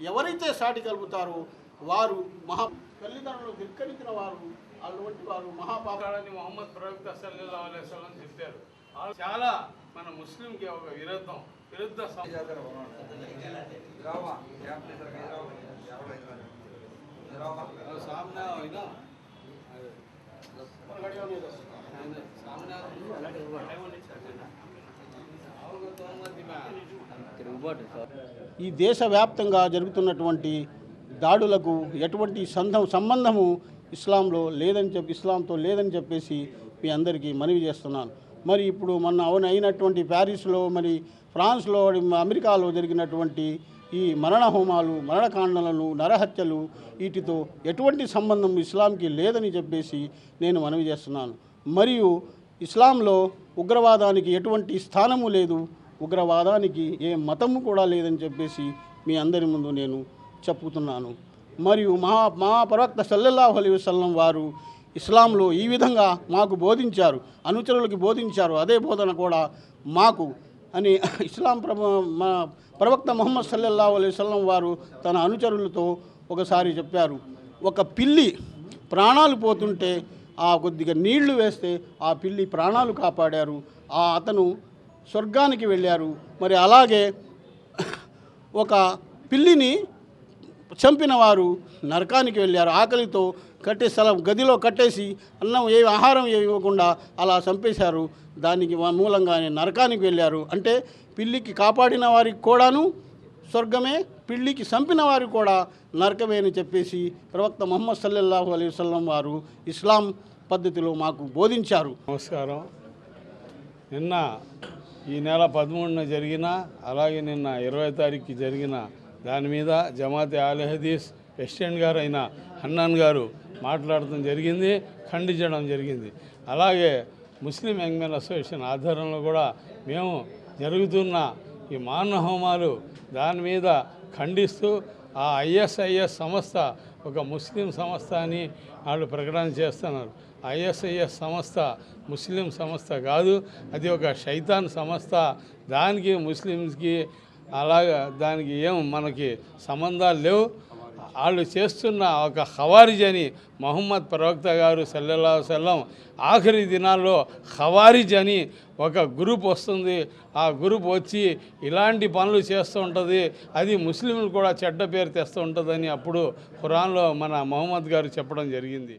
ఎవరైతే సాటి కలుగుతారో వారు తల్లిదండ్రులు ధిక్కరించిన వారు అటువంటి వారు మహాపాపాలని మొహమ్మద్ ప్రవక్త సల్లల్లాహు అలైహి వసల్లం చెప్పారు. చాలా మన ముస్లింకి ఒక విరుద్ధ ఈ దేశవ్యాప్తంగా జరుగుతున్నటువంటి దాడులకు ఎటువంటి సంబంధము ఇస్లాంతో లేదని చెప్పేసి మీ అందరికీ మనవి చేస్తున్నాను. మరి ఇప్పుడు మొన్న అయినటువంటి ప్యారిస్లో, మరి ఫ్రాన్స్లో, అమెరికాలో జరిగినటువంటి ఈ మరణ హోమాలు, మరణకాండలను, నరహత్యలు వీటితో ఎటువంటి సంబంధం ఇస్లాంకి లేదని చెప్పేసి నేను మనవి చేస్తున్నాను. మరియు ఇస్లాంలో ఉగ్రవాదానికి ఎటువంటి స్థానము లేదు, ఉగ్రవాదానికి ఏ మతము కూడా లేదని చెప్పేసి మీ అందరి ముందు నేను చెప్పుతున్నాను. మరియు ప్రవక్త సల్లల్లాహు అలైహి వసల్లం వారు ఇస్లాంలో ఈ విధంగా మాకు బోధించారు, అనుచరులకి బోధించారు. అదే బోధన కూడా మాకు అని ఇస్లాం ప్రవక్త ముహమ్మద్ సల్లల్లాహు అలైహి వసల్లం వారు తన అనుచరులతో ఒకసారి చెప్పారు. ఒక పిల్లి ప్రాణాలు పోతుంటే కొద్దిగా నీళ్లు వేస్తే ఆ పిల్లి ప్రాణాలు కాపాడారు, అతను స్వర్గానికి వెళ్ళారు. మరి అలాగే ఒక పిల్లిని చంపిన వారు నరకానికి వెళ్ళారు. ఆకలితో గదిలో కట్టేసి ఆహారం ఇవ్వకుండా అలా చంపేశారు. దానికి మూలంగా ఆయన నరకానికి వెళ్ళారు. అంటే పిల్లికి కాపాడిన వారికి కూడాను స్వర్గమే, పిల్లికి చంపిన వారికి కూడా నరకమే అని చెప్పేసి ప్రవక్త ముహమ్మద్ సల్లల్లాహు అలైహి వసల్లం వారు ఇస్లాం పద్ధతిలో మాకు బోధించారు. నమస్కారం. నిన్న ఈ నెల 13న జరిగిన, అలాగే నిన్న 20వ తారీఖుకి జరిగిన దాని మీద జమాతే ఆల్ హదీస్ ప్రెసిడెంట్ గారు అయిన హన్నాన్ గారు మాట్లాడటం జరిగింది, ఖండించడం జరిగింది. అలాగే ముస్లిం యంగ్ మెన్ అసోసియేషన్ ఆధ్వర్యంలో కూడా మేము జరుగుతున్న ఈ మారణ హోమాలు దాని మీద ఖండిస్తూ ఆ ఐఎస్ఐఎస్ సంస్థ ఒక ముస్లిం సంస్థ అని వాళ్ళు ప్రకటన చేస్తున్నారు. ఐఎస్ఐఎస్ సంస్థ ముస్లిం సంస్థ కాదు, అది ఒక శైతాన్ సంస్థ. దానికి ముస్లిమ్స్కి అలాగా దానికి మనకి సంబంధాలు లేవు. వాళ్ళు చేస్తున్న ఒక ఖవారిజ్ అని మొహమ్మద్ ప్రవక్త గారు సల్లల్లాహు అలైహి వసల్లం ఆఖరి దినాల్లో ఖవారిజ్ అని ఒక గ్రూప్ వస్తుంది. ఆ గ్రూప్ వచ్చి ఇలాంటి పనులు చేస్తూ ఉంటుంది, అది ముస్లింలు కూడా చెడ్డ పేరు తెస్తూ ఉంటుందని అప్పుడు ఖురాన్లో మన మొహమ్మద్ గారు చెప్పడం జరిగింది.